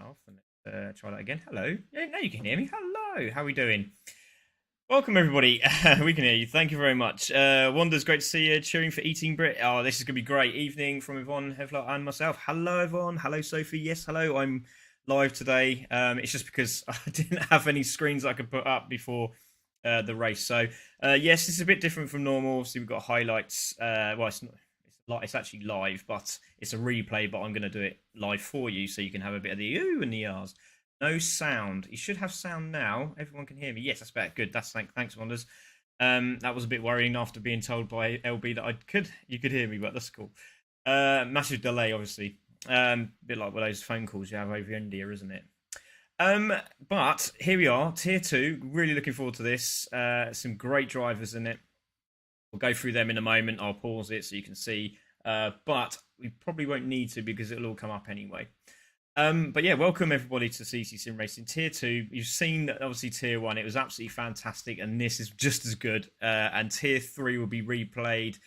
myself. And let's try that again. Hello. Yeah, now you can hear me. Hello. How are we doing? Welcome, everybody. We can hear you. Thank you very much. Wanda's great to see you. Cheering for Eating Brit. Oh, this is going to be great. Evening from Yvonne, Hevler, and myself. Hello, Yvonne. Hello, Sophie. Yes, hello. I'm live today. It's just because I didn't have any screens I could put up before the race. So, yes, this is a bit different from normal. So we've got highlights. Well, it's not. It's actually live, but it's a replay. But I'm going to do it live for you, so you can have a bit of the ooh and the ahs. No sound. You should have sound now. Everyone can hear me. Yes, that's better. Good. Thanks, Wonders. That was a bit worrying after being told by LB that you could hear me, but that's cool. Massive delay, obviously. Bit like one of those phone calls you have over India, isn't it? But here we are, Tier 2. Really looking forward to this. Some great drivers in it. We'll go through them in a moment. I'll pause it so you can see. But we probably won't need to because it'll all come up anyway. But yeah, welcome everybody to CC Sim Racing Tier 2. You've seen, obviously, Tier 1. It was absolutely fantastic, and this is just as good. And Tier 3 will be replayed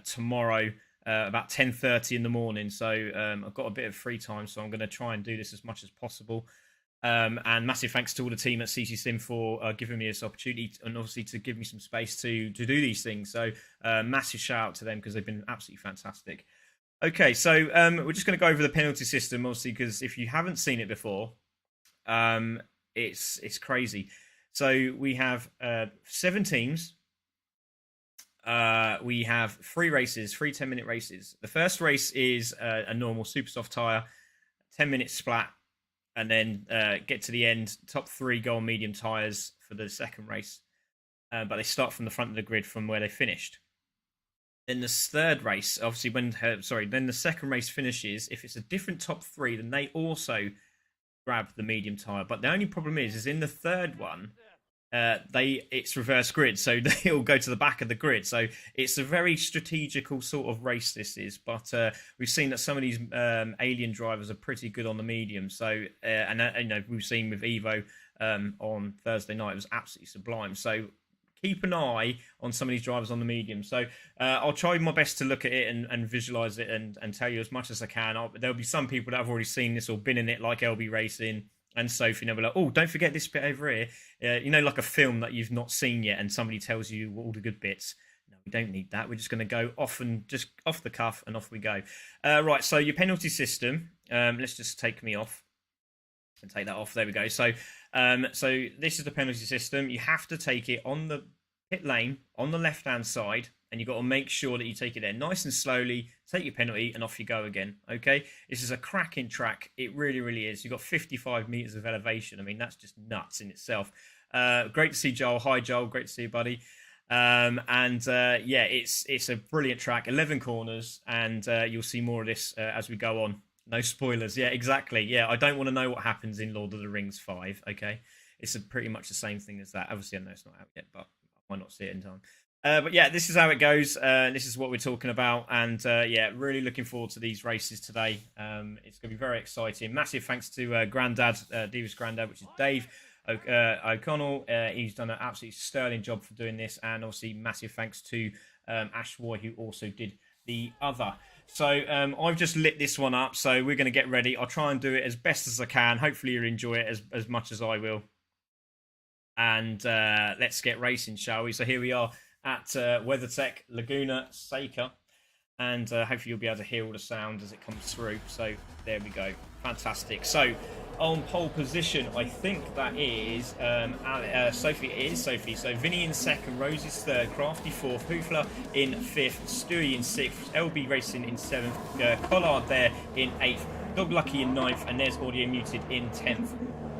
tomorrow about 10:30 in the morning. So I've got a bit of free time, so I'm going to try and do this as much as possible. And massive thanks to all the team at CC Sim for giving me this opportunity and obviously to give me some space to do these things. So massive shout out to them because they've been absolutely fantastic. Okay, so we're just going to go over the penalty system, obviously, because if you haven't seen it before, it's crazy. So we have 7 teams. We have 3 races, 3 10-minute races. The first race is a normal super soft tyre, 10-minute splat, and then get to the end. Top 3 go on medium tyres for the second race, but they start from the front of the grid from where they finished. Then the third race, obviously, then the second race finishes. If it's a different top 3, then they also grab the medium tire. But the only problem is in the third one, it's reverse grid, so they all go to the back of the grid. So it's a very strategical sort of race. This is, but we've seen that some of these alien drivers are pretty good on the medium. So we've seen with Evo on Thursday night, it was absolutely sublime. So keep an eye on some of these drivers on the medium. So I'll try my best to look at it and visualize it and tell you as much as I can. There'll be some people that have already seen this or been in it, like LB Racing and Sophie, and they'll be like, oh, don't forget this bit over here. Like a film that you've not seen yet and somebody tells you all the good bits. No, we don't need that. We're just going to go off the cuff and off we go. Right, so your penalty system. Let's just take me off and take that off. There we go. So this is the penalty system. You have to take it on the pit lane on the left-hand side, and you've got to make sure that you take it there nice and slowly, take your penalty, and off you go again. Okay, this is a cracking track. It really, really is. You've got 55 meters of elevation. I mean, that's just nuts in itself. Great to see Joel. Hi, Joel. Great to see you, buddy. Yeah, it's a brilliant track. 11 corners, and you'll see more of this as we go on. No spoilers. Yeah, exactly. Yeah, I don't want to know what happens in Lord of the Rings 5. Okay, it's pretty much the same thing as that. Obviously, I know it's not out yet, but I might not see it in time. But yeah, this is how it goes. This is what we're talking about, and yeah, really looking forward to these races today. It's going to be very exciting. Massive thanks to Grandad, Divas Grandad, which is Dave O'Connell. He's done an absolutely sterling job for doing this, and obviously massive thanks to Ash Roy, who also did the other. So I've just lit this one up, so we're going to get ready. I'll try and do it as best as I can. Hopefully you'll enjoy it as much as I will. And let's get racing, shall we? So here we are at WeatherTech Laguna Seca. And hopefully you'll be able to hear all the sound as it comes through. So there we go. Fantastic. So on pole position, I think that is Sophie. It is Sophie. So Vinny in second, Rosie's third, Crafty fourth, Hoofler in fifth, Stewie in sixth, LB Racing in seventh, Collard there in eighth, Dog Lucky in ninth, and there's Audio Muted in 10th.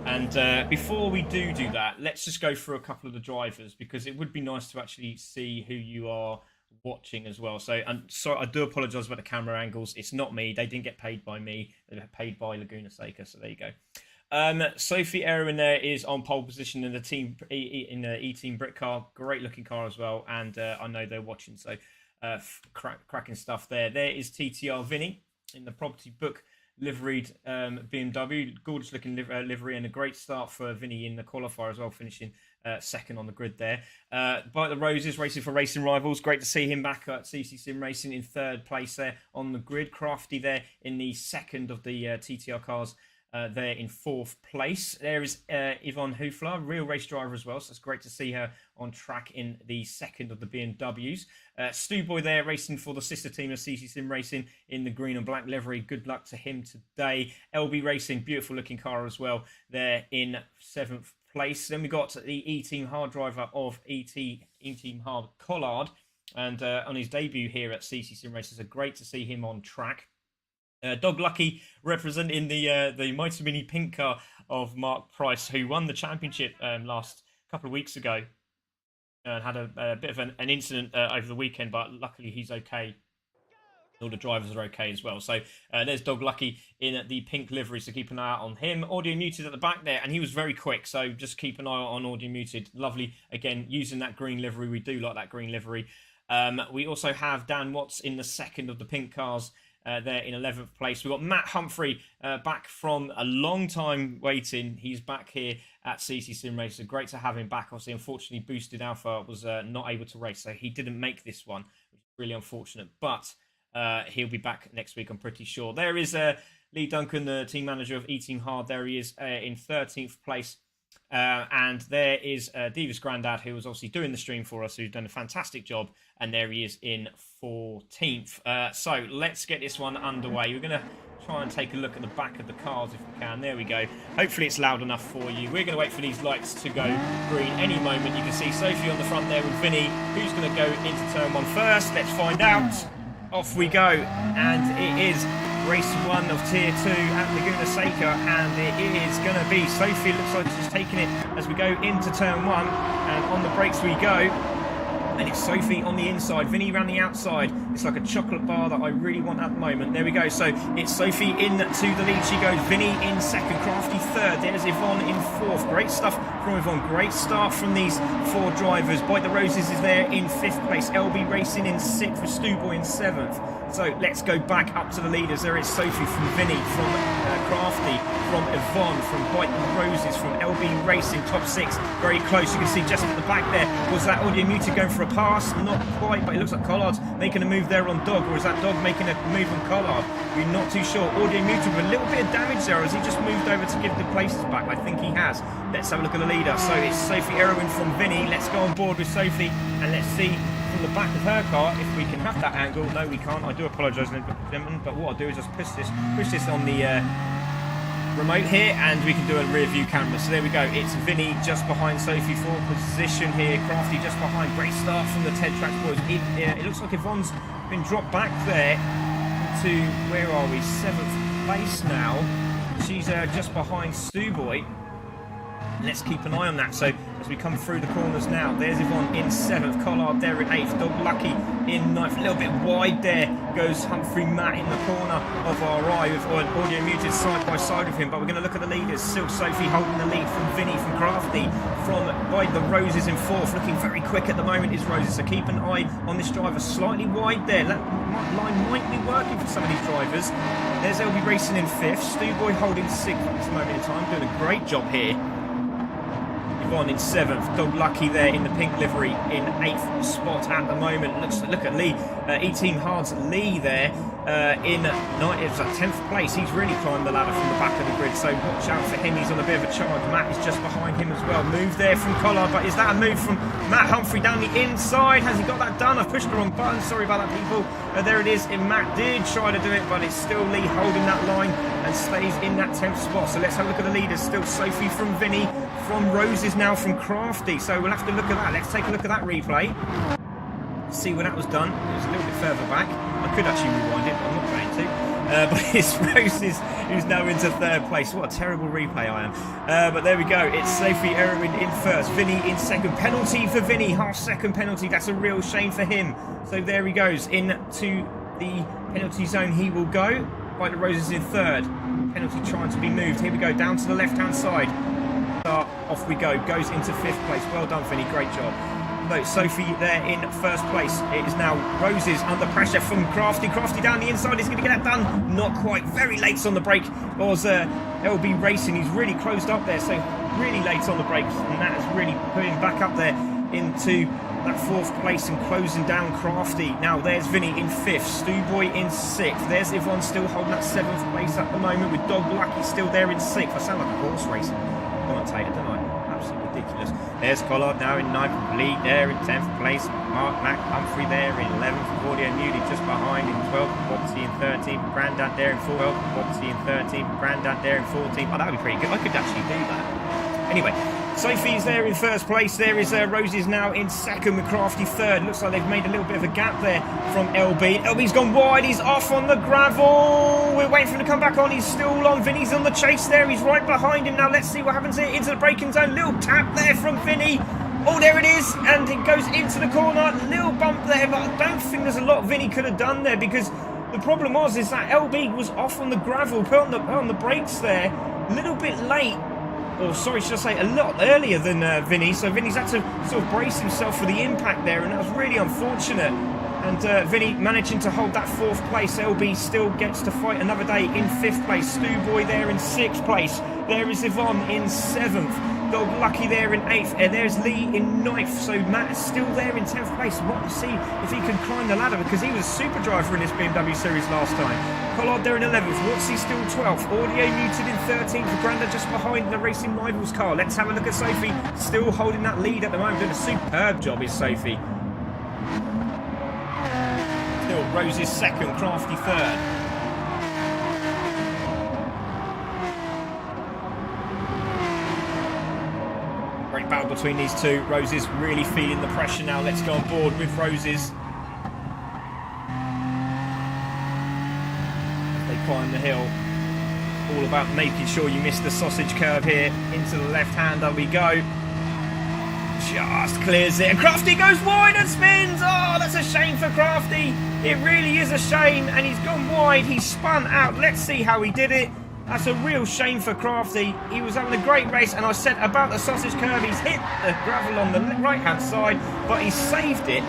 And before we do that, let's just go through a couple of the drivers, because it would be nice to actually see who you are watching as well. So I'm sorry, I do apologize about the camera angles. It's not me. They didn't get paid by me. They were paid by Laguna Seca. So there you go. Sophie Erwin there is on pole position in the team in the E-Team Brit car. Great looking car as well. And I know they're watching. So cracking stuff there. There is TTR Vinny in the property book liveried BMW. Gorgeous looking livery, and a great start for Vinny in the qualifier as well, finishing second on the grid there. By the Roses, racing for Racing Rivals. Great to see him back at CC Sim Racing in third place there on the grid. Crafty there in the second of the TTR cars. there in 4th place. There is Yvonne Hoofler, real race driver as well, so it's great to see her on track in the 2nd of the BMWs. Stu Boy there racing for the sister team of CC Sim Racing in the green and black livery. Good luck to him today. LB Racing, beautiful looking car as well, there in 7th place. Then we got the E-Team hard driver of E-Team hard Collard, and on his debut here at CC Sim Racing, so great to see him on track. Dog Lucky representing the Mighty Mini pink car of Mark Price, who won the championship last couple of weeks ago and had a bit of an incident over the weekend, but luckily he's okay. All the drivers are okay as well. So there's Dog Lucky in the pink livery, so keep an eye out on him. Audio Muted at the back there, and he was very quick, so just keep an eye on Audio Muted. Lovely, again, using that green livery. We do like that green livery. We also have Dan Watts in the 2nd of the pink cars, there in 11th place. We've got Matt Humphrey back from a long time waiting. He's back here at CC Sim Race, so great to have him back. Obviously, unfortunately, Boosted Alpha was not able to race, so he didn't make this one, which is really unfortunate, but he'll be back next week, I'm pretty sure. There is Lee Duncan, the team manager of E-Team Hard. There he is in 13th place. And there is Divas Grandad, who was obviously doing the stream for us, who's done a fantastic job. And there he is in 14th. So let's get this one underway. We're going to try and take a look at the back of the cars if we can. There we go. Hopefully it's loud enough for you. We're going to wait for these lights to go green any moment. You can see Sophie on the front there with Vinny. Who's going to go into turn 1 first? Let's find out. Off we go. And it is race 1 of tier 2 at Laguna Seca, and it is going to be Sophie. Looks like she's taking it as we go into turn 1, and on the brakes we go. And it's Sophie on the inside, Vinny around the outside. It's like a chocolate bar that I really want at the moment. There we go. So it's Sophie into the lead. She goes. Vinny in 2nd, Crafty 3rd. There's Yvonne in 4th. Great stuff from Yvonne. Great start from these 4 drivers. Bite the Roses is there in 5th place. LB Racing in 6th with Stu Boy in 7th. So let's go back up to the leaders. There is Sophie from Vinny, from Crafty, from Yvonne, from Bite the Roses, from LB Racing, top 6. Very close. You can see just at the back there. Was that Audio Muted going for a pass? Not quite, but it looks like Collard's making a move there on Dog, or is that Dog making a move on Collard? We're not too sure. Audio Muted with a little bit of damage there. Has he just moved over to give the places back? I think he has. Let's have a look at the leader. So it's Sophie Erwin from Vinny. Let's go on board with Sophie and let's see from the back of her car if we can have that angle. No, we can't. I do apologise, gentlemen, but what I'll do is just push this on the remote here, and we can do a rear view camera. So there we go. It's Vinny just behind Sophie for position here. Crafty just behind. Great start from the Ted Tracks boys. It looks like Yvonne's been dropped back there to, where are we, 7th place now. She's just behind Stu Boy. Let's keep an eye on that. So as we come through the corners now, there's Yvonne in 7th, Collard there in 8th, Dog Lucky in 9th, a little bit wide there goes Humphrey Matt in the corner of our eye with Audio Muted side by side with him. But we're going to look at the leaders. Silk Sophie holding the lead from Vinny, from Crafty, from Bide the Roses in 4th, looking very quick at the moment is Roses, so keep an eye on this driver, slightly wide there. That line might be working for some of these drivers. There's LB Racing in 5th, Stu Boy holding 6th at this moment in time, doing a great job here. On in 7th, Dog Lucky there in the pink livery in 8th spot at the moment. Look at Lee, E-Team Hard's Lee there in 10th place. He's really climbed the ladder from the back of the grid, so watch out for him. He's on a bit of a charge. Matt is just behind him as well. Move there from Collard, but is that a move from Matt Humphrey down the inside? Has he got that done? I've pushed the wrong button. Sorry about that, people. There it is. And Matt did try to do it, but it's still Lee holding that line and stays in that 10th spot. So let's have a look at the leaders. Still Sophie from Vinny, from Roses now from Crafty. So we'll have to look at that. Let's take a look at that replay. See when that was done. It was a little bit further back. I could actually rewind it, but I'm not going to. But it's Roses who's now into 3rd place. What a terrible replay I am. But there we go. It's Sophie Erwin in 1st, Vinny in 2nd. Penalty for Vinny, half-second penalty. That's a real shame for him. So there he goes into the penalty zone. He will go. Bite the Roses in 3rd. Penalty trying to be moved. Here we go, down to the left-hand side. Off we go. Goes into 5th place. Well done, Vinny. Great job. No, Sophie there in 1st place. It is now Roses under pressure from Crafty. Crafty down the inside. He's going to get that done. Not quite. Very late on the brake was LB Racing. He's really closed up there, so really late on the brakes, and that is really putting back up there into that 4th place and closing down Crafty. Now there's Vinny in 5th, Stewboy in 6th. There's Yvonne still holding that 7th place at the moment with Dog Lucky still there in 6th. I sound like a horse racing commentator, don't I? Absolutely ridiculous. There's Collard now in 9th, Lee there in 10th place, Mark Mac Humphrey there in 11th, Audio Moody just behind in 12th, Bobbsy in 13th, Grandad there in 12th, Bobbsy in 13th, Grandad there in 14th. Oh, that would be pretty good. I could actually do that. Anyway, Sophie's there in 1st place. There is Rosie's now in 2nd with Crafty 3rd. Looks like they've made a little bit of a gap there from LB. LB's gone wide. He's off on the gravel. We're waiting for him to come back on. He's still on. Vinny's on the chase there. He's right behind him now. Let's see what happens here. Into the braking zone. Little tap there from Vinny. Oh, there it is. And it goes into the corner. Little bump there. But I don't think there's a lot Vinny could have done there because the problem is that LB was off on the gravel. Put on the brakes there. A little bit late. Or sorry, should I say a lot earlier than Vinny. So Vinny's had to sort of brace himself for the impact there, and that was really unfortunate. And Vinny managing to hold that 4th place. LB still gets to fight another day in 5th place. Stewboy there in 6th place. There is Yvonne in 7th. Dog Lucky there in 8th. And there's Lee in 9th. So Matt is still there in 10th place. Want to see if he can climb the ladder because he was a super driver in this BMW series last time. Collard there in 11th. Watsy still 12th. Audio Muted in 13th. Granda just behind the Racing Rivals car. Let's have a look at Sophie. Still holding that lead at the moment. Doing a superb job is Sophie. Still Rose is 2nd. Crafty 3rd. Great battle between these two. Roses really feeling the pressure now. Let's go on board with Roses. They climb the hill. All about making sure you miss the sausage curve here. Into the left-hander we go. Just clears it. And Crafty goes wide and spins. Oh, that's a shame for Crafty. It really is a shame. And he's gone wide. He's spun out. Let's see how he did it. That's a real shame for Crafty. He was having a great race, and I said about the sausage curve, he's hit the gravel on the right-hand side, but he saved it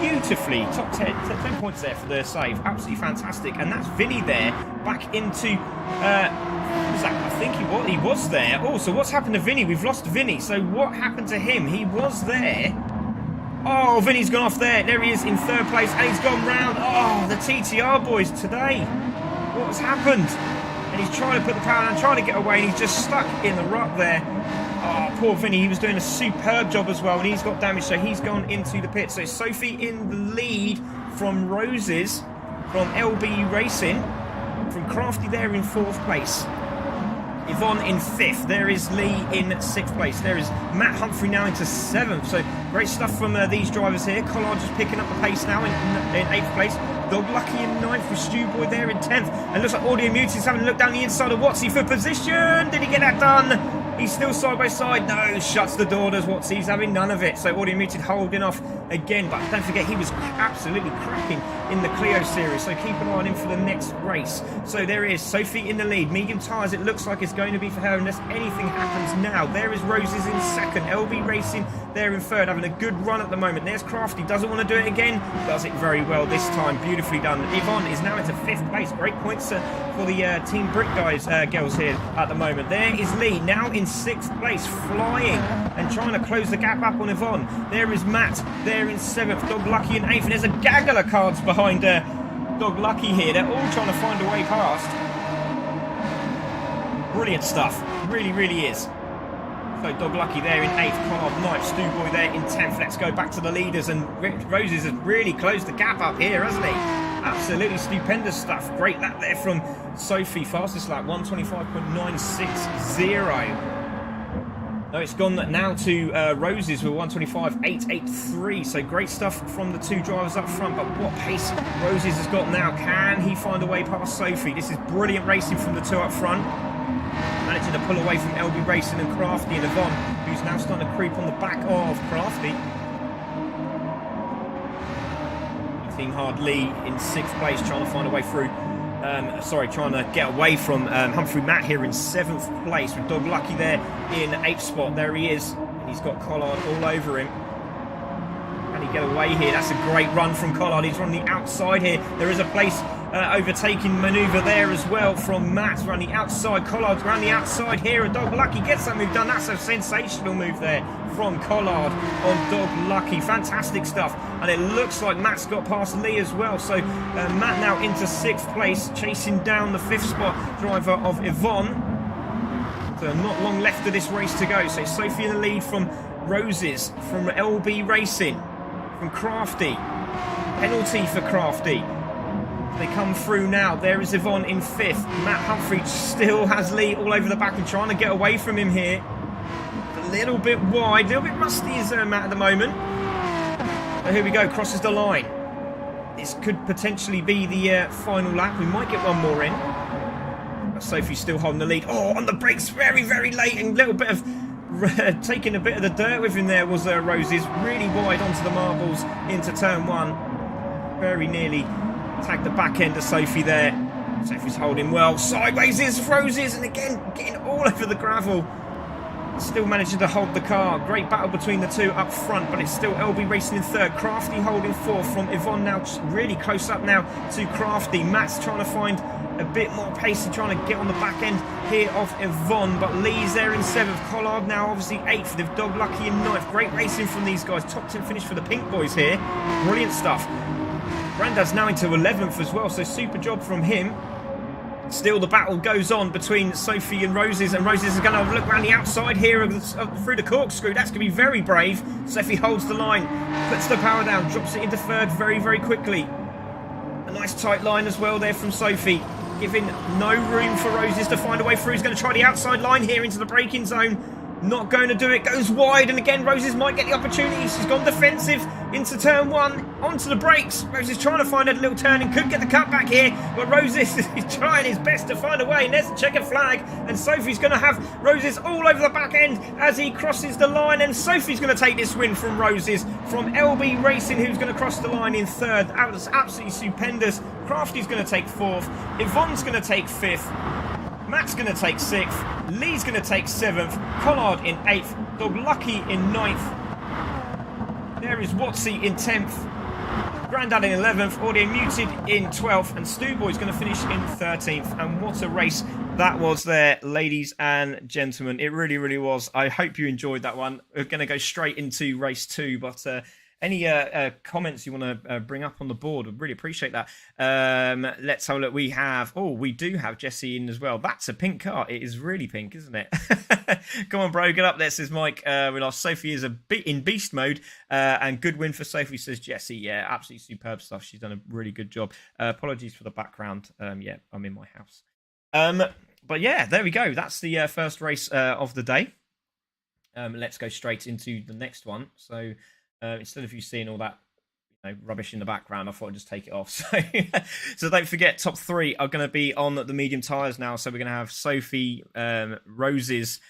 beautifully. Top 10 points there for the save. Absolutely fantastic. And that's Vinny there, back into... I think he was there. Oh, so what's happened to Vinny? We've lost Vinny. So what happened to him? He was there. Oh, Vinny's gone off there. There he is in 3rd place, and he's gone round. Oh, the TTR boys today. What's happened? And he's trying to put the power down, trying to get away, and he's just stuck in the rut there. Oh, poor Vinny. He was doing a superb job as well, and he's got damage, so he's gone into the pit. So Sophie in the lead from Roses, from LB Racing, from Crafty there in 4th place. Yvonne in 5th. There is Lee in 6th place. There is Matt Humphrey now into 7th. So great stuff from these drivers here. Collard just picking up the pace now in 8th place. Dog Lucky in 9th with Stewboy there in 10th. And looks like Audio Muti's having a look down the inside of Watsy for position. Did he get that done? He's still side by side. No, shuts the door, does Watsy's having none of it. So Audio Muted holding off again. But don't forget, he was absolutely cracking in the Clio series. So keep an eye on him for the next race. So there is Sophie in the lead. Medium tyres, it looks like it's going to be for her unless anything happens now. There is Roses in 2nd. LB Racing there in 3rd, having a good run at the moment. There's Crafty. Doesn't want to do it again. Does it very well this time. Beautifully done. Yvonne is now into 5th place. Great points for the Team Brick guys, girls here at the moment. There is Lee now in 6th place, flying and trying to close the gap up on Yvonne. There is Matt there in 7th. Dog Lucky in 8th. And there's a gaggle of cards behind Dog Lucky here. They're all trying to find a way past. Brilliant stuff. Really, really is. So Dog Lucky there in 8th, Collard 9th, Stewboy there in 10th. Let's go back to the leaders, and Roses has really closed the gap up here, hasn't he? Absolutely stupendous stuff. Great lap there from Sophie, fastest lap, 125.960. No, it's gone now to Roses with 125.883. So great stuff from the two drivers up front. But what pace Roses has got now? Can he find a way past Sophie? This is brilliant racing from the two up front. Managing to pull away from LB Racing and Crafty and Yvonne, who's now starting to creep on the back of Crafty. Team Hard Lee in 6th place, trying to find a way through. Trying to get away from Humphrey Matt here in 7th place with Dog Lucky there in 8th spot. There he is. And he's got Collard all over him. Can he get away here? That's a great run from Collard. He's on the outside here. There is a place overtaking manoeuvre there as well from Matt around the outside. Collard's around the outside here, and Dog Lucky gets that move done. That's a sensational move there from Collard on Dog Lucky. Fantastic stuff. And it looks like Matt's got past Lee as well. So Matt now into 6th place, chasing down the 5th spot driver of Yvonne. So not long left of this race to go. So Sophie in the lead from Roses, from LB Racing, from Crafty. Penalty for Crafty. They come through now. There is Yvonne in 5th. Matt Humphrey still has Lee all over the back and trying to get away from him here. A little bit wide, a little bit rusty is Matt at the moment. So here we go, crosses the line. This could potentially be the final lap. We might get one more in. But Sophie's still holding the lead. Oh, on the brakes very, very late, and a little bit of taking a bit of the dirt with him there was Roses. Really wide onto the marbles into turn 1. Very nearly tagged the back end of Sophie there. Sophie's holding well. Sideways is Roses, and again getting all over the gravel. Still managing to hold the car. Great battle between the two up front, but it's still LB Racing in 3rd. Crafty holding 4th from Yvonne now really close up now to Crafty. Matt's trying to find a bit more pace and trying to get on the back end here of Yvonne, but Lee's there in 7th. Collard now obviously 8th. They've Dog Lucky in 9th. Great racing from these guys. Top 10 finish for the Pink Boys here. Brilliant stuff. Grandad's now into 11th as well, so super job from him. Still the battle goes on between Sophie and Roses is going to look around the outside here through the corkscrew. That's going to be very brave. Sophie holds the line, puts the power down, drops it into 3rd very, very quickly. A nice tight line as well there from Sophie, giving no room for Roses to find a way through. He's going to try the outside line here into the braking zone. Not going to do it, goes wide, and again Roses might get the opportunity. She's gone defensive into turn 1, onto the brakes. Roses trying to find a little turn and could get the cut back here, but Roses is trying his best to find a way, and there's the checkered flag, and Sophie's going to have Roses all over the back end as he crosses the line, and Sophie's going to take this win from Roses, from LB Racing, who's going to cross the line in 3rd. That was absolutely stupendous. Crafty's going to take 4th, Yvonne's going to take 5th, Matt's going to take 6th, Lee's going to take 7th, Collard in 8th, Dog Lucky in 9th. There is Watsy in 10th, Grandad in 11th, Audio Muted in 12th, and Stewboy's going to finish in 13th. And what a race that was there, ladies and gentlemen. It really, really was. I hope you enjoyed that one. We're going to go straight into race 2, but any comments you want to bring up on the board, we'd really appreciate that. Let's have a look. We do have Jesse in as well. That's a pink car. It is really pink, isn't it? Come on, bro, get up there, says Mike. We lost. Sophie is in beast mode, and good win for Sophie, says Jesse. Yeah, absolutely superb stuff. She's done a really good job. Apologies for the background. Yeah, I'm in my house. But yeah, there we go. That's the first race of the day. Let's go straight into the next one. So instead of you seeing all that rubbish in the background, I thought I'd just take it off. So don't forget, top 3 are going to be on the medium tyres now. So we're going to have Sophie, Roses,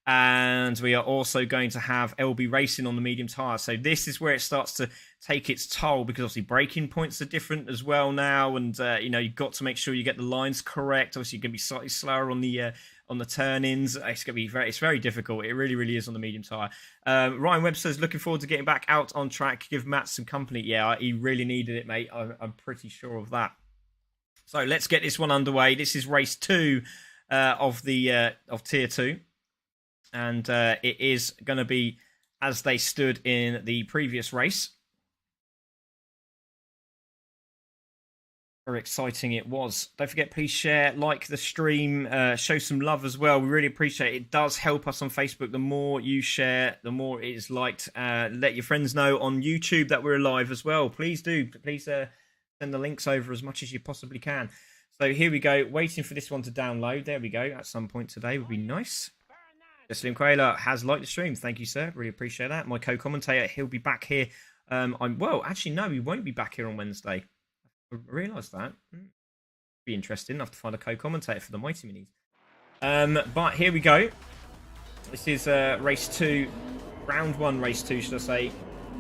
and we are also going to have LB Racing on the medium tyres. So this is where it starts to take its toll, because obviously braking points are different as well now, and you've got to make sure you get the lines correct. Obviously you're going to be slightly slower on the turn-ins. It's going to be very difficult. It really, really is on the medium tyre. Ryan Webster's looking forward to getting back out on track. Give Matt some company. Yeah, he really needed it, mate. I'm pretty sure of that. So let's get this one underway. This is race 2 of Tier 2. And it is going to be as they stood in the previous race. Very exciting it was. Don't forget, please share, like the stream, show some love as well. We really appreciate it. It does help us on Facebook. The more you share, the more it is liked. Let your friends know on YouTube that we're live as well. Please do. Please send the links over as much as you possibly can. So here we go. Waiting for this one to download. There we go. At some point today would be nice. Slim Quayler has liked the stream. Thank you, sir. Really appreciate that. My co-commentator, he'll be back here. Actually, no, he won't be back here on Wednesday. I realised that. Be interesting. I'll have to find a co-commentator for the Mighty Minis. But here we go. This is race 2, round 1, race 2, should I say.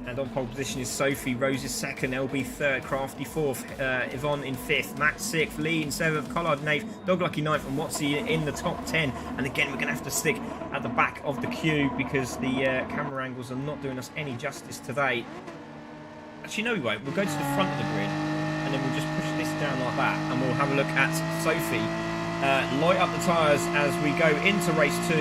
And on pole position is Sophie. Rose is 2nd, LB 3rd, Crafty 4th, Yvonne in 5th, Matt 6th, Lee in 7th, Collard in 8th, Dog Lucky 9th, and Watsy in the top 10. And again, we're going to have to stick at the back of the queue because the camera angles are not doing us any justice today. Actually, no, we won't. We'll go to the front of the grid. and then we'll just push this down like that, and we'll have a look at Sophie light up the tyres as we go into race 2.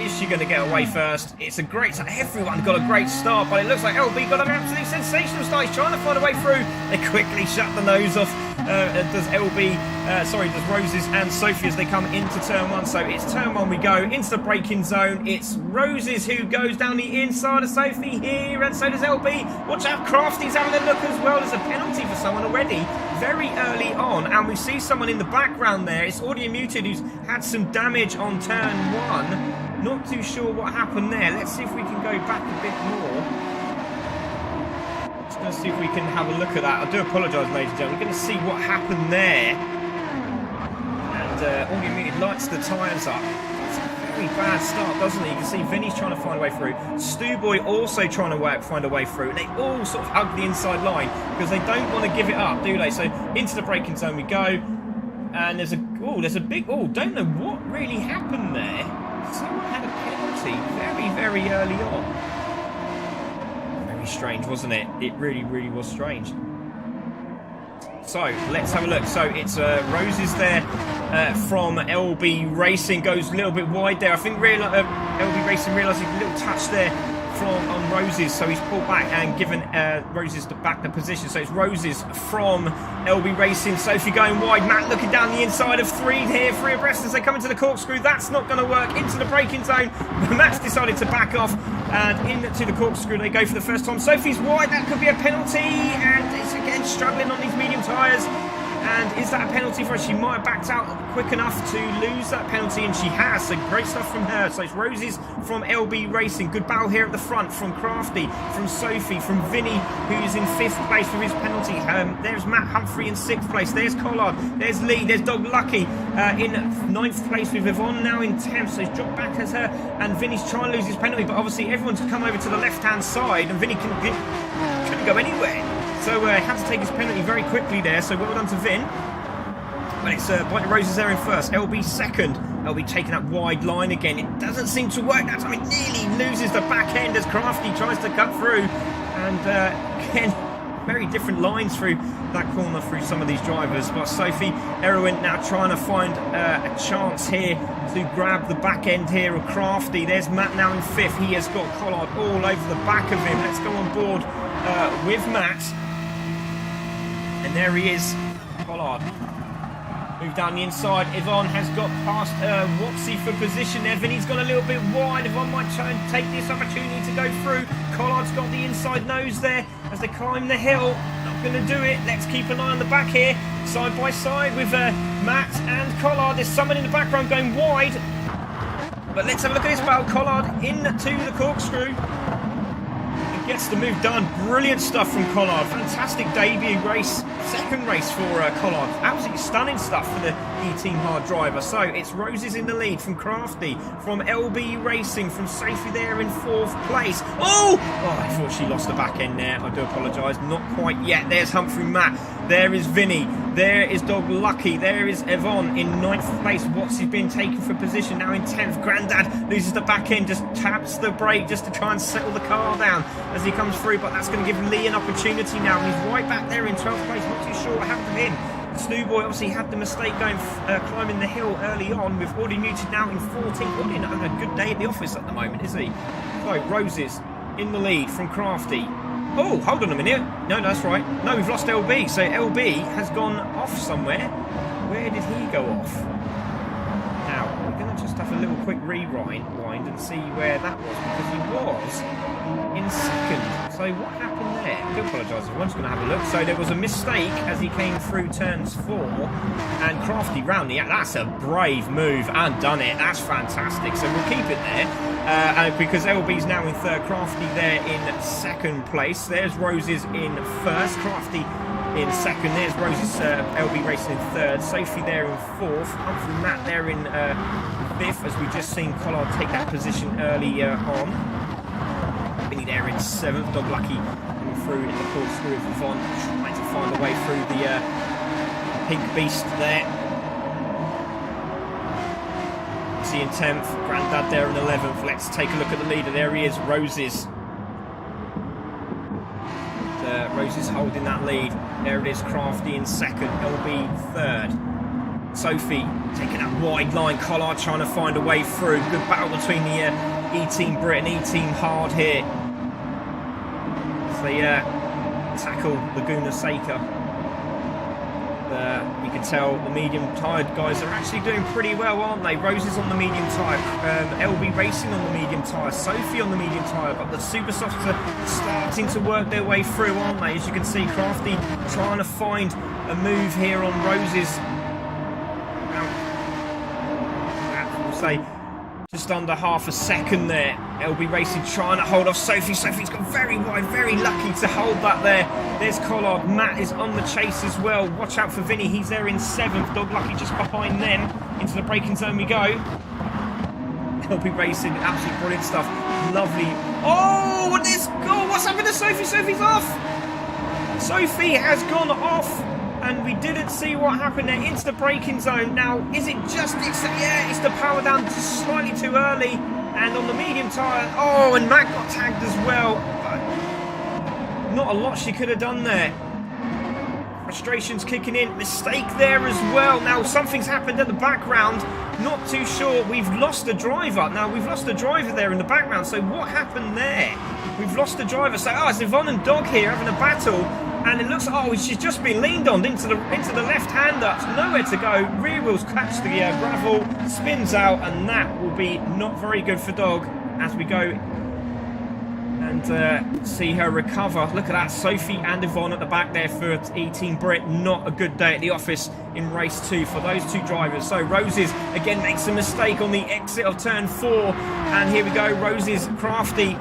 Is she going to get away first? It's a great start. Everyone got a great start, but it looks like LB got an absolutely sensational start. He's trying to find a way through. They quickly shut the nose off. Does Roses and Sophie as they come into turn 1. So it's turn 1 we go into the braking zone. It's Roses who goes down the inside of Sophie here, and so does LB. Watch out, Crafty's having a look as well. There's a penalty for someone already very early on, and we see someone in the background there. It's Audio Muted who's had some damage on turn 1. Not too sure what happened there. Let's see if we can go back a bit more. Just going to see if we can have a look at that. I do apologise, ladies and gentlemen. We're going to see what happened there. And Audio Muted lights the tyres up. That's a very bad start, doesn't it? You can see Vinny's trying to find a way through. Stewboy also trying to find a way through. They all sort of hug the inside line because they don't want to give it up, do they? So into the braking zone we go. And there's a big, don't know what really happened there. Someone had a penalty very, very early on. Very strange, wasn't it? It really, really was strange. So, let's have a look. So, it's Roses there from LB Racing. Goes a little bit wide there. I think LB Racing realised a little touch there on Roses. So, he's pulled back and given Roses the position. So, it's Roses from LB Racing. Sophie going wide. Matt looking down the inside of 3 here. 3 abreast as they come into the corkscrew. That's not going to work. Into the braking zone. Matt's decided to back off. And into the corkscrew they go for the first time. Sophie's wide. That could be a penalty. And it's again struggling on these medium tyres. And is that a penalty for her? She might have backed out quick enough to lose that penalty, and she has. So great stuff from her. So it's Roses from LB Racing. Good battle here at the front from Crafty, from Sophie, from Vinny, who's in 5th place for his penalty. There's Matt Humphrey in 6th place. There's Collard. There's Lee. There's Dog Lucky in 9th place with Yvonne now in 10th. So he's dropped back as her, and Vinny's trying to lose his penalty. But obviously everyone's come over to the left-hand side, and Vinny couldn't go anywhere. So had to take his penalty very quickly there, so well done to Vin. But it's Blight Roses there in first, LB second. LB taking that wide line again. It doesn't seem to work that time. It nearly loses the back end as Crafty tries to cut through. And again, very different lines through that corner through some of these drivers. But Sophie Erwin now trying to find a chance here to grab the back end here of Crafty. There's Matt now in 5th. He has got Collard all over the back of him. Let's go on board with Matt. And there he is, Collard. Move down the inside. Yvonne has got past Watsy for position there. Vinny's gone a little bit wide. Yvonne might try and take this opportunity to go through. Collard's got the inside nose there as they climb the hill. Not going to do it. Let's keep an eye on the back here. Side by side with Matt and Collard. There's someone in the background going wide. But let's have a look at this battle. Collard into the corkscrew. Gets the move done. Brilliant stuff from Collard. Fantastic debut race. Second race for Collard. Absolutely stunning stuff for the E-Team hard driver. So it's Roses in the lead from Crafty, from LB Racing, from Sophie there in 4th place. Oh, I thought she lost the back end there. I do apologise. Not quite yet. There's Humphrey Matt. There is Vinny. There is Dog Lucky. There is Yvonne in 9th place. Watsy's been taken for position now in 10th. Grandad loses the back end, just taps the brake just to try and settle the car down as he comes through, but that's going to give Lee an opportunity now. He's right back there in 12th place. Not too sure what happened to him. Snowboy obviously had the mistake going climbing the hill early on with Audio Muted now in 14th. Audio not having a good day at the office at the moment, is he? So Roses in the lead from Crafty. Oh, hold on a minute. No, that's right. No, we've lost LB. So LB has gone off somewhere. Where did he go off? Now, we're going to just have a little quick rewind and see where that was, because he was in 2nd. So what happened there? I do apologise, everyone's going to have a look. So there was a mistake as he came through turns 4, and Crafty round the... That's a brave move and done it. That's fantastic. So we'll keep it there. Because LB's now in 3rd, Crafty there in 2nd place. There's Roses in 1st, Crafty in 2nd. There's Roses LB Racing in 3rd, Sophie there in 4th, Humphrey Matt there in 5th, as we just seen Collard take that position earlier on. Vinny there in 7th, Dog Lucky coming through in the corkscrew of Yvonne, trying to find a way through the pink beast there. See in 10th, Grandad there in 11th. Let's take a look at the leader. There he is, Roses. Roses holding that lead. There it is, Crafty in second, LB third. Sophie taking that wide line. Collard trying to find a way through. Good battle between the E-Team Brit and E-Team Hard here. So tackle Laguna Seca. You can tell the medium-tired guys are actually doing pretty well, aren't they? Roses on the medium tyre, LB Racing on the medium tyre, Sophie on the medium tyre, but the super softs are starting to work their way through, aren't they? As you can see, Crafty trying to find a move here on Roses. We'll say just under half a second there. LB Racing trying to hold off Sophie. Sophie's gone very wide, very lucky to hold that there. There's Collard. Matt is on the chase as well. Watch out for Vinny. He's there in 7th. Dog Lucky just behind them. Into the braking zone we go. LB Racing, absolutely brilliant stuff. Lovely. Oh, what is... Oh, what's happened to Sophie? Sophie's off. Sophie has gone off. And we didn't see what happened there into the braking zone. Now, is it just... it's the power down just slightly too early. And on the medium tyre... Oh, and Matt got tagged as well. But not a lot she could have done there. Frustration's kicking in. Mistake there as well. Now, something's happened at the background. Not too sure. We've lost a driver. Now, we've lost a driver there in the background. So what happened there? We've lost a driver. So, it's Yvonne and Dog here having a battle. And it looks, she's just been leaned on into the left-hander. Nowhere to go. Rear wheels catch the gravel, spins out, and that will be not very good for Dog as we go and see her recover. Look at that, Sophie and Yvonne at the back there for E-Team Brit. Not a good day at the office in race 2 for those two drivers. So Roses again makes a mistake on the exit of turn 4, and here we go. Roses, Crafty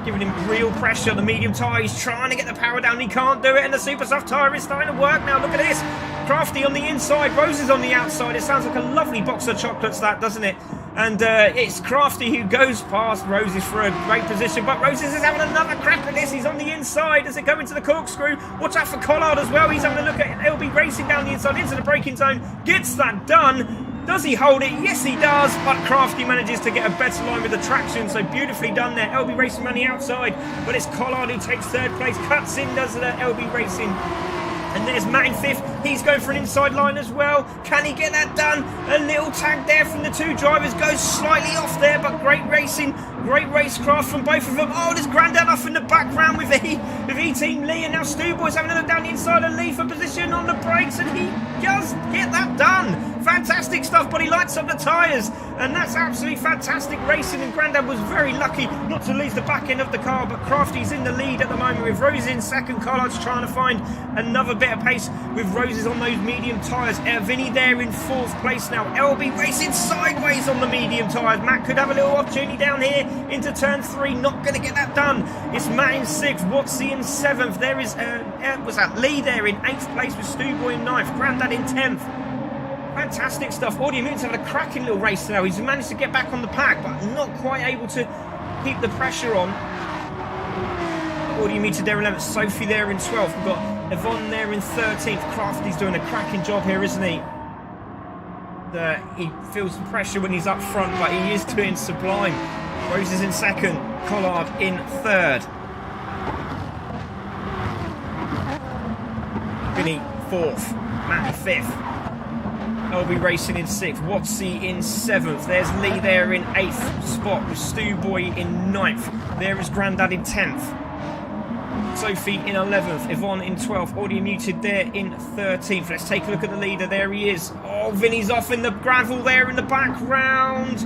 giving him real pressure. The medium tyre, he's trying to get the power down, he can't do it, and the super soft tyre is starting to work now. Look at this, Crafty on the inside, Roses on the outside. It sounds like a lovely box of chocolates, that, doesn't it? And it's Crafty who goes past Roses for a great position, but Roses is having another crack at this. He's on the inside. Does it go into the corkscrew? Watch out for Collard as well. He's having a look at LB Racing down the inside into the braking zone. Gets that done. Does he hold it? Yes, he does. But Crafty manages to get a better line with the traction. So beautifully done there. LB Racing on the outside. But it's Collard who takes 3rd place. Cuts in, does the LB Racing. And there's Matt in 5th. He's going for an inside line as well. Can he get that done? A little tag there from the two drivers. Goes slightly off there, but great racing. Great racecraft from both of them. Oh, there's Grandad off in the background with E-Team Lee. And now Stu Boy's having a look down the inside of Lee for position on the brakes. And he does get that done. Fantastic stuff, but he lights up the tyres. And that's absolutely fantastic racing. And Grandad was very lucky not to lose the back end of the car. But Crafty's in the lead at the moment with Rose in 2nd. Collard's trying to find another bit of pace with Roses on those medium tyres. Vinny there in 4th place now. LB Racing sideways on the medium tyres. Matt could have a little opportunity down here into turn 3. Not going to get that done. It's Matt in 6th. Watsy in 7th. There is was that Lee there in 8th place with Stu Boy in 9th. Grandad in 10th. Fantastic stuff. Audio Mutant's having a cracking little race now. He's managed to get back on the pack, but not quite able to keep the pressure on. Audio Mutant there in 11th. Sophie there in 12th. We've got Yvonne there in 13th. Crafty's doing a cracking job here, isn't he? He feels the pressure when he's up front, but he is doing sublime. Rose is in 2nd. Collard in 3rd. Vinny 4th. Matt in 5th. LB Racing in 6th. Watsy in 7th. There's Lee there in 8th spot with Stu Boy in 9th. There is Grandad in 10th. Sophie in 11th. Yvonne in 12th. Audio Muted there in 13th. Let's take a look at the leader. There he is. Oh, Vinny's off in the gravel there in the background.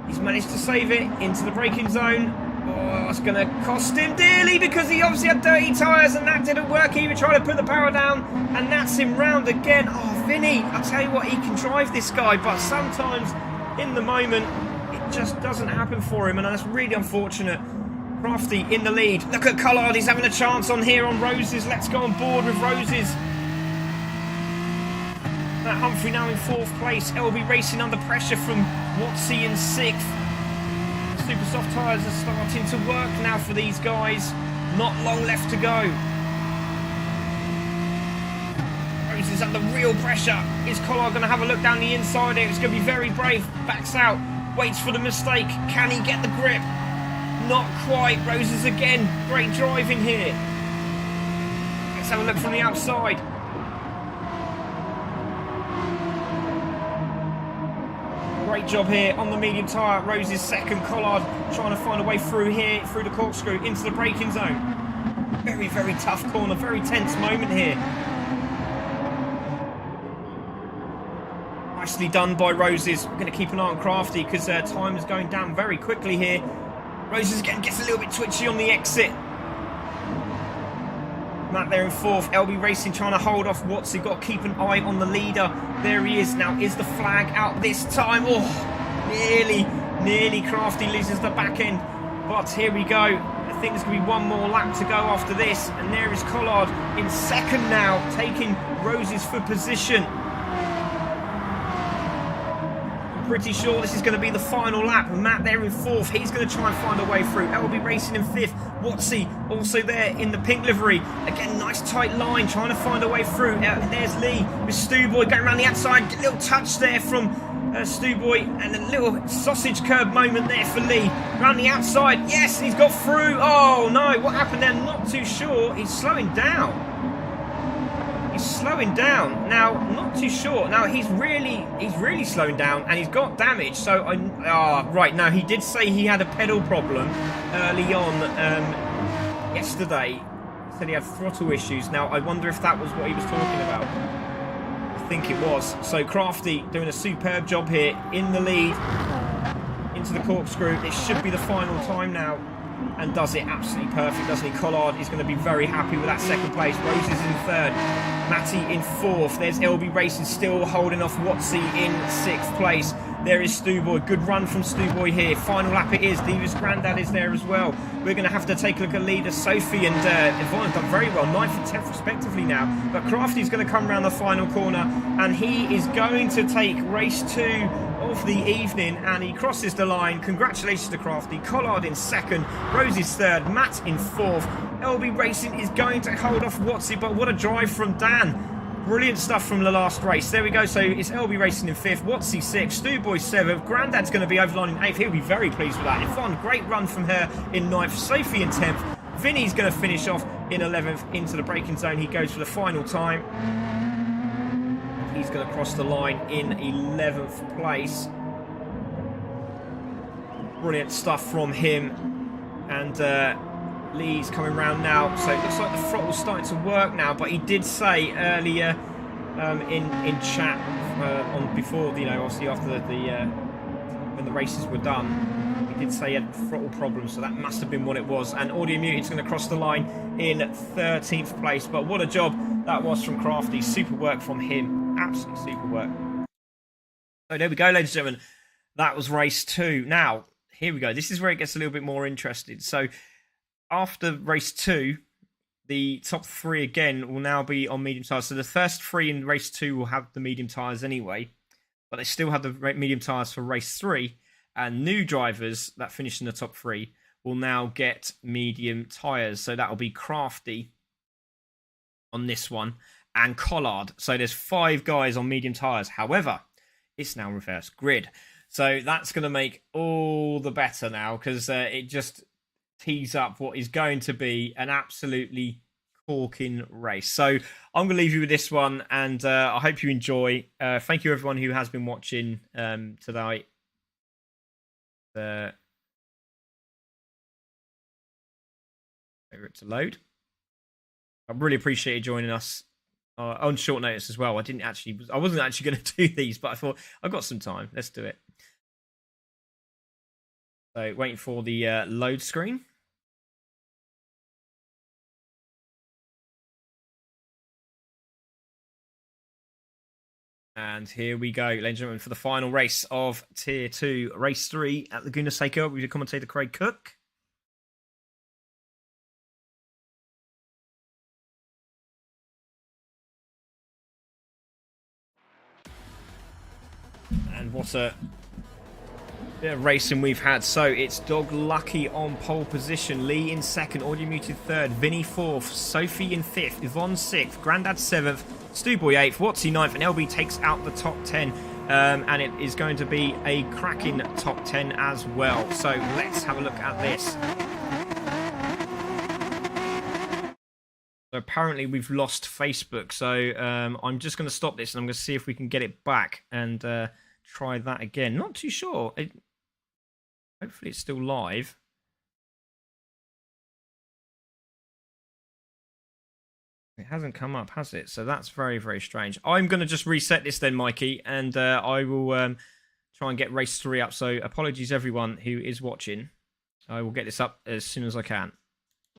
He's managed to save it into the braking zone. Oh, it's going to cost him dearly because he obviously had dirty tyres and that didn't work. He would try to put the power down and that's him round again. Oh, Vinny, I'll tell you what, he can drive this guy, but sometimes in the moment it just doesn't happen for him and that's really unfortunate. Crafty in the lead. Look at Collard, he's having a chance on here on Roses. Let's go on board with Roses. Matt Humphrey now in 4th place. LB Racing under pressure from Watsy in 6th. Super soft tyres are starting to work now for these guys. Not long left to go. Roses under real pressure. Is Collard going to have a look down the inside here? It's going to be very brave. Backs out. Waits for the mistake. Can he get the grip? Not quite. Roses again. Great driving here. Let's have a look from the outside. Great job here on the medium tyre. Rose's second. Collard trying to find a way through here, through the corkscrew, into the braking zone. Very, very tough corner. Very tense moment here. Nicely done by Roses. We're going to keep an eye on Crafty because time is going down very quickly here. Roses again gets a little bit twitchy on the exit. Matt there in fourth. LB Racing trying to hold off Watsy. Got to keep an eye on the leader. There he is. Now is the flag out this time? Oh, nearly Crafty loses the back end. But here we go. I think there's going to be one more lap to go after this. And there is Collard in second now, taking Roses for position. Pretty sure this is going to be the final lap. Matt there in fourth. He's going to try and find a way through. LB Racing in fifth. Watsy also there in the pink livery. Again, nice tight line, trying to find a way through. There's Lee with Stewboy going around the outside. A little touch there from Stewboy, and a little sausage curb moment there for Lee. Around the outside. Yes, he's got through. Oh no, what happened there? Not too sure. He's slowing down. Slowing down now, not too sure. Now he's really slowing down, and he's got damage. So right now he did say he had a pedal problem early on yesterday. He said he had throttle issues. Now I wonder if that was what he was talking about. I think it was. So Crafty doing a superb job here in the lead into the corkscrew. It should be the final time now. And does it absolutely perfect, doesn't he? Collard is going to be very happy with that second place. Rose is in third. Matty in fourth. There's LB Racing still holding off Watsy in sixth place. There is Stewboy. Good run from Stewboy here. Final lap it is. Davis Grandad is there as well. We're going to have to take a look at leader. Sophie and Yvonne have done very well. 9th and 10th respectively now. But Crafty's going to come around the final corner. And he is going to take race 2 of the evening. And he crosses the line. Congratulations to Crafty. Collard in second. Rose is third. Matt in fourth. LB Racing is going to hold off Watsy. But what a drive from Dan. Brilliant stuff from the last race. There we go. So it's LB Racing in 5th, Watsy 6th, Stewboy 7th. Grandad's going to be over the line in 8th. He'll be very pleased with that. Yvonne, great run from her in 9th. Sophie in 10th. Vinny's going to finish off in 11th into the braking zone. He goes for the final time. He's going to cross the line in 11th place. Brilliant stuff from him. And Lee's coming round now, so it looks like the throttle's starting to work now. But he did say earlier in chat on before, obviously after the when the races were done, he did say he had throttle problems, so that must have been what it was. And Audio Mutant's going to cross the line in 13th place. But what a job that was from Crafty. Super work from him. Absolutely super work. So there we go, ladies and gentlemen. That was race 2. Now here we go. This is where it gets a little bit more interesting. So after race 2, the top 3 again will now be on medium tyres. So the first 3 in race 2 will have the medium tyres anyway, but they still have the medium tyres for race 3. And new drivers that finish in the top 3 will now get medium tyres. So that will be Crafty on this one and Collard. So there's 5 guys on medium tyres. However, it's now reverse grid. So that's going to make all the better now, because it just tease up what is going to be an absolutely corking race. So I'm going to leave you with this one, and I hope you enjoy. Thank you everyone who has been watching tonight. Wait for it to load. I really appreciate you joining us on short notice as well. I wasn't actually going to do these, but I thought I've got some time. Let's do it. So waiting for the load screen. And here we go, ladies and gentlemen, for the final race of Tier 2, Race 3 at Laguna Seca with your commentator Craig Cook. And what a bit of racing we've had. So it's Dog Lucky on pole position, Lee in second, Audio Muted third, Vinny fourth, Sophie in fifth, Yvonne sixth, Grandad seventh, Stewboy 8th, Watsy 9th, and LB takes out the top 10. And it is going to be a cracking top 10 as well. So let's have a look at this. So apparently we've lost Facebook. So I'm just going to stop this and I'm going to see if we can get it back and try that again. Not too sure. Hopefully it's still live. It hasn't come up, has it? So that's very, very strange. I'm going to just reset this then, Mikey, and I will try and get race 3 up. So apologies everyone who is watching. I will get this up as soon as I can.